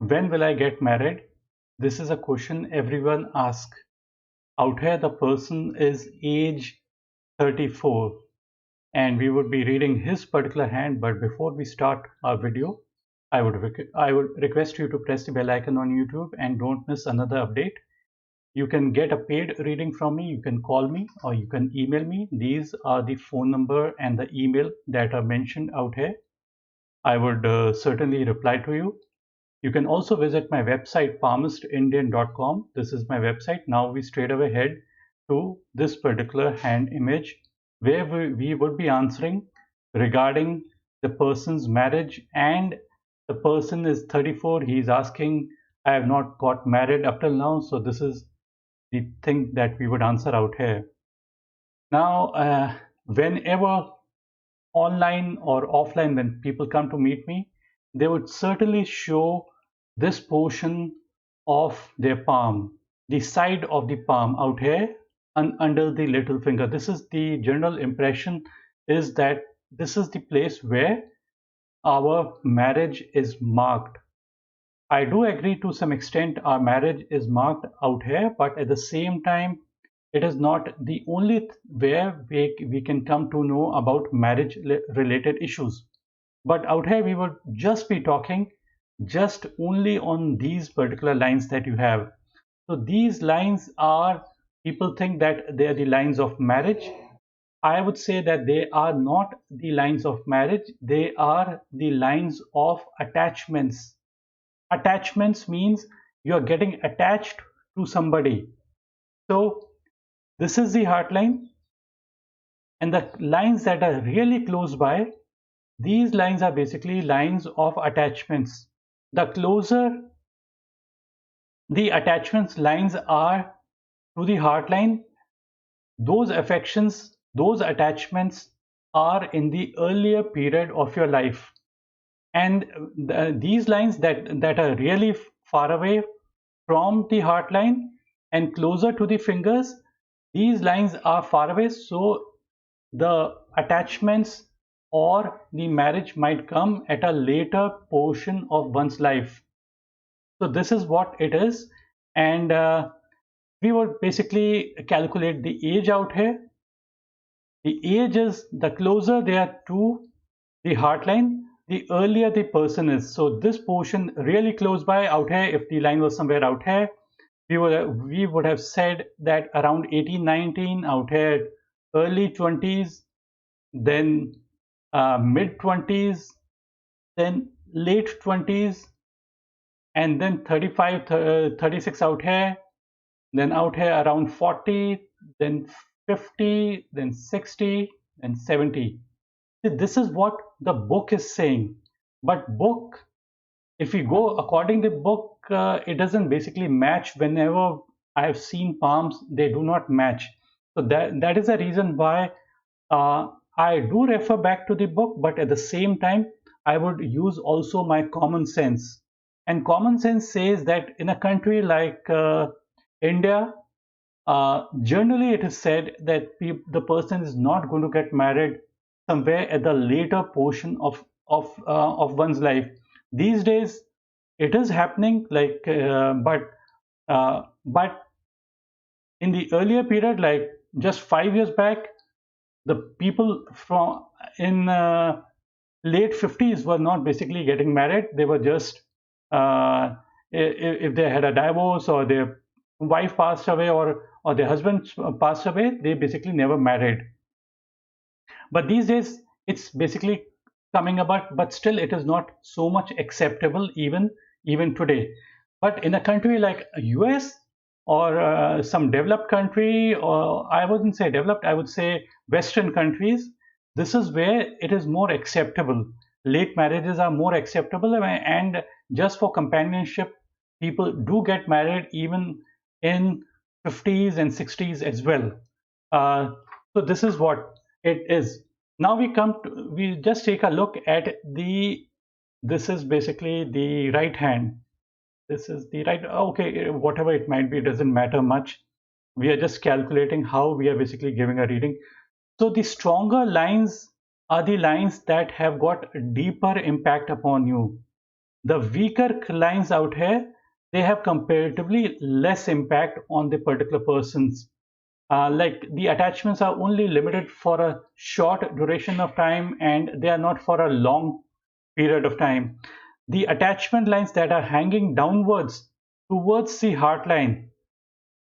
When will I get married? This is a question everyone asks. Out here, the person is age 34 and we would be reading his particular hand. But before we start our video, I would request you to press the bell icon on YouTube and don't miss another update. You can get a paid reading from me. You can call me or you can email me. These are the phone number and the email that are mentioned out here. I would certainly reply to you. You can also visit my website palmistindian.com. This is my website. Now we straight away head to this particular hand image where we would be answering regarding the person's marriage, and the person is 34. He's asking, I have not got married up till now. So this is the thing that we would answer out here. Now, whenever online or offline, when people come to meet me, they would certainly show this portion of their palm, the side of the palm out here and under the little finger. This is the general impression, is that this is the place where our marriage is marked. I do agree to some extent our marriage is marked out here, but at the same time, it is not the only where we can come to know about marriage related issues. But out here, we would just be talking just only on these particular lines that you have. So these lines are, people think that they are the lines of marriage. I would say that they are not the lines of marriage, they are the lines of attachments. Attachments means you are getting attached to somebody. So this is the heart line, and the lines that are really close by, these lines are basically lines of attachments. The closer the attachments lines are to the heart line, those affections, those attachments are in the earlier period of your life. And these lines that are really far away from the heart line and closer to the fingers, these lines are far away, so the attachments or the marriage might come at a later portion of one's life. So this is what it is, and we would basically calculate the age out here. The age is, the closer they are to the heart line, the earlier the person is. So this portion really close by out here, if the line was somewhere out here, we would have said that around 18, 19 out here, early 20s, then mid 20s, then late 20s, and then 35, 36 out here, then out here around 40, then 50, then 60, then 70. This is what the book is saying. But book, if we go according to the book, it doesn't basically match. Whenever I have seen palms, they do not match. So that is the reason why I do refer back to the book, but at the same time, I would use also my common sense. And common sense says that in a country like India, generally it is said that the person is not going to get married somewhere at the later portion of one's life. These days, it is happening, like, but in the earlier period, like just 5 years back, the people from in late 50s were not basically getting married. They were just if they had a divorce or their wife passed away or their husband passed away, they basically never married. But these days it's basically coming about, but still it is not so much acceptable even today. But in a country like US or some developed country, or I wouldn't say developed, I would say Western countries, this is where it is more acceptable. Late marriages are more acceptable, and just for companionship, people do get married even in 50s and 60s as well. So this is what it is. Now we just take a look at this is basically the right hand. This is the right, okay, whatever it might be, it doesn't matter much. We are just calculating how we are basically giving a reading. So the stronger lines are the lines that have got deeper impact upon you. The weaker lines out here, they have comparatively less impact on the particular persons. Like the attachments are only limited for a short duration of time and they are not for a long period of time. The attachment lines that are hanging downwards towards the heart line,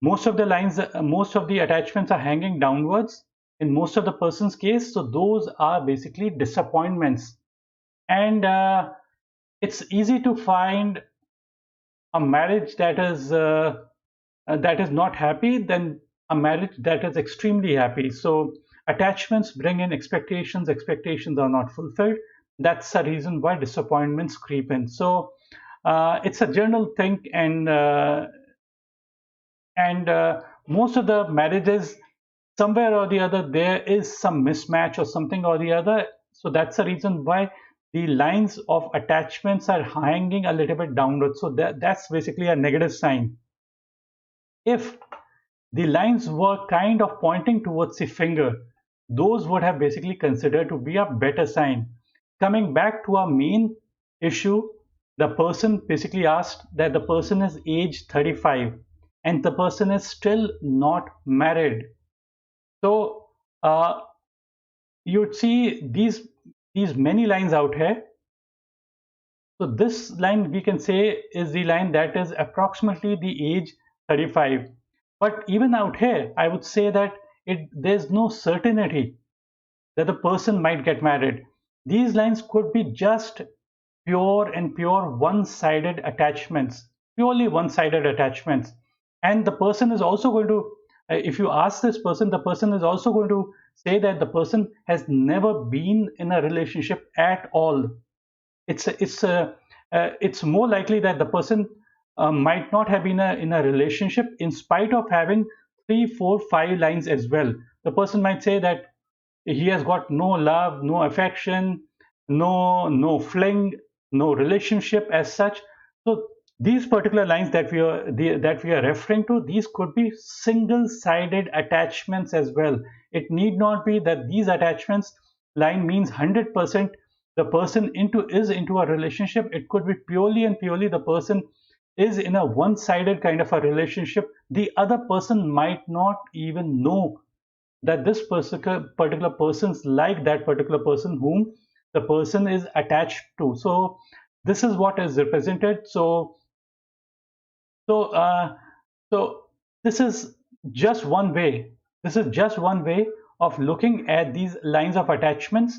most of the attachments are hanging downwards in most of the person's case. So those are basically disappointments. And it's easy to find a marriage that is not happy than a marriage that is extremely happy. So attachments bring in expectations. Expectations are not fulfilled. That's the reason why disappointments creep in. So it's a general thing, and most of the marriages, somewhere or the other, there is some mismatch or something or the other. So that's the reason why the lines of attachments are hanging a little bit downward. So that's basically a negative sign. If the lines were kind of pointing towards the finger, those would have basically considered to be a better sign. Coming back to our main issue, the person basically asked that the person is age 35 and the person is still not married. So you'd see these many lines out here. So this line we can say is the line that is approximately the age 35. But even out here, I would say that there's no certainty that the person might get married. These lines could be just pure one-sided attachments, purely one-sided attachments. And the person is also going to, if you ask this person, the person is also going to say that the person has never been in a relationship at all. It's more likely that the person might not have been in a relationship in spite of having three, four, five lines as well. The person might say that he has got no love, no affection, no fling, no relationship as such. So these particular lines that we are referring to, these could be single-sided attachments as well. It need not be that these attachments line means 100% the person is into a relationship. It could be purely and purely the person is in a one-sided kind of a relationship. The other person might not even know that this particular person's like that particular person whom the person is attached to. So this is what is represented. So uh, so this is just one way. This is just one way of looking at these lines of attachments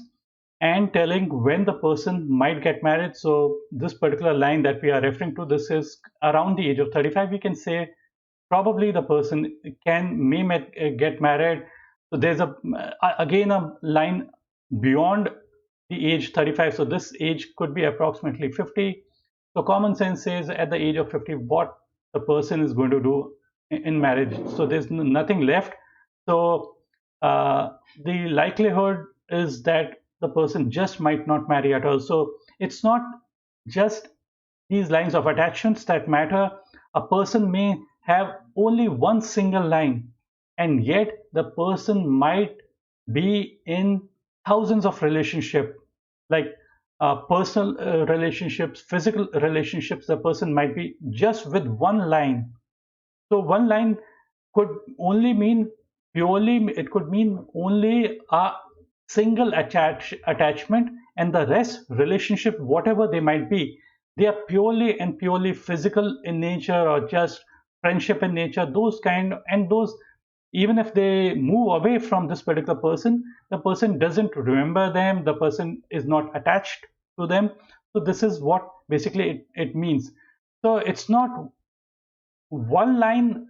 and telling when the person might get married. So this particular line that we are referring to, this is around the age of 35. We can say probably the person may get married. So there's again a line beyond the age 35. So this age could be approximately 50. So common sense says at the age of 50 what the person is going to do in marriage. So there's nothing left. So the likelihood is that the person just might not marry at all. So it's not just these lines of attachments that matter. A person may have only one single line, and yet the person might be in thousands of relationships, like personal relationships, physical relationships. The person might be just with one line. So one line could only mean it could mean only a single attachment, and the rest relationship, whatever they might be, they are purely and purely physical in nature or just friendship in nature. Those kind, and those, even if they move away from this particular person, the person doesn't remember them, the person is not attached to them. So this is what basically it means. So it's not one line.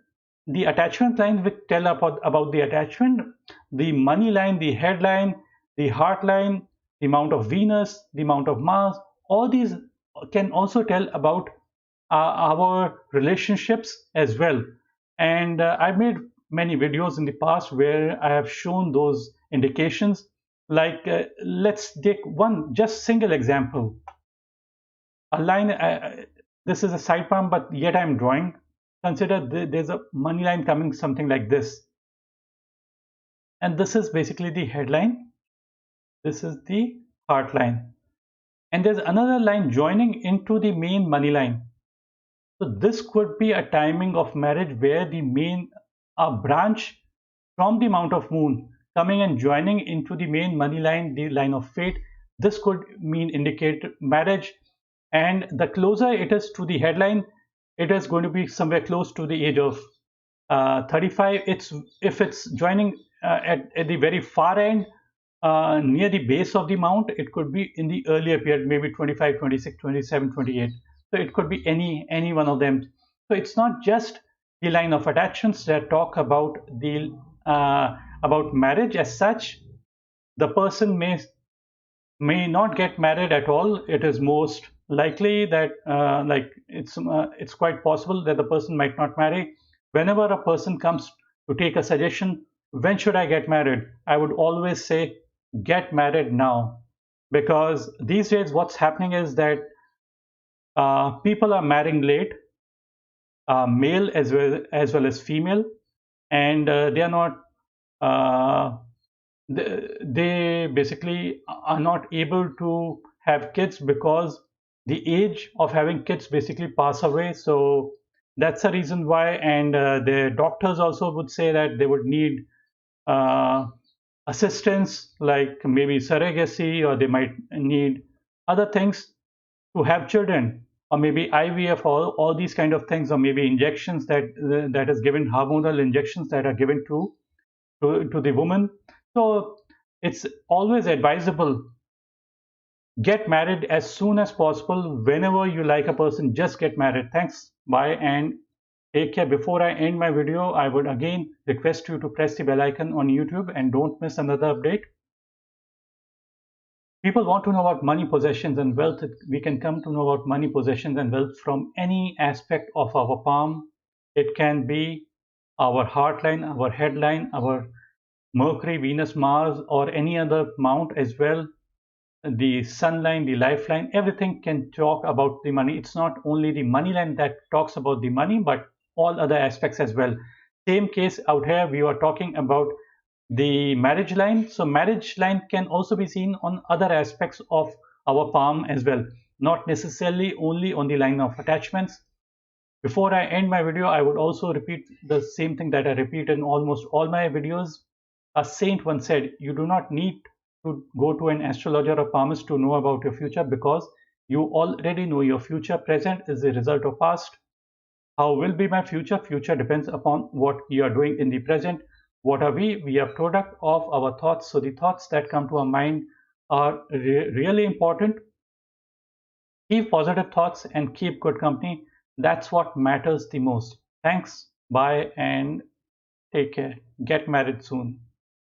The attachment lines will tell about the attachment. The money line, the headline, the heart line, the amount of Venus, the amount of Mars, all these can also tell about our relationships as well. And I've made many videos in the past where I have shown those indications. Like let's take one just single example. A line, this is a side palm, but yet I'm drawing. Consider there's a money line coming something like this. And this is basically the headline. This is the heart line. And there's another line joining into the main money line. So this could be a timing of marriage where the main branch from the Mount of Moon coming and joining into the main money line, the line of fate. This could mean indicate marriage, and the closer it is to the headline, it is going to be somewhere close to the age of 35. It's if it's joining at the very far end, near the base of the mount, it could be in the earlier period, maybe 25, 26, 27, 28. So it could be any one of them. So it's not just the line of attachments that talk about marriage as such. The person may not get married at all. It is most likely that it's quite possible that the person might not marry. Whenever a person comes to take a suggestion, when should I get married? I would always say get married now, because these days what's happening is that people are marrying late, male as well as female, and they are not. They basically are not able to have kids because the age of having kids basically pass away. So that's the reason why, and the doctors also would say that they would need uh, assistance like maybe surrogacy, or they might need other things to have children, or maybe IVF, all these kind of things, or maybe injections that is given, hormonal injections that are given to the woman. So it's always advisable, get married as soon as possible. Whenever you like a person, just get married. Thanks, bye, and take care. Before I end my video, I would again request you to press the bell icon on YouTube and don't miss another update. People want to know about money, possessions, and wealth. We can come to know about money, possessions, and wealth from any aspect of our palm. It can be our heartline, our headline, our Mercury, Venus, Mars, or any other mount as well. The sun line, the lifeline, everything can talk about the money. It's not only the money line that talks about the money, but all other aspects as well. Same case out here, we are talking about the marriage line. So marriage line can also be seen on other aspects of our palm as well, not necessarily only on the line of attachments. Before I end my video, I would also repeat the same thing that I repeat in almost all my videos. A saint once said, you do not need to go to an astrologer or palmist to know about your future, because you already know your future. Present is the result of past. How will be my future? Future depends upon what you are doing in the present. What are we? We are product of our thoughts. So the thoughts that come to our mind are really important. Keep positive thoughts and keep good company. That's what matters the most. Thanks. Bye and take care. Get married soon.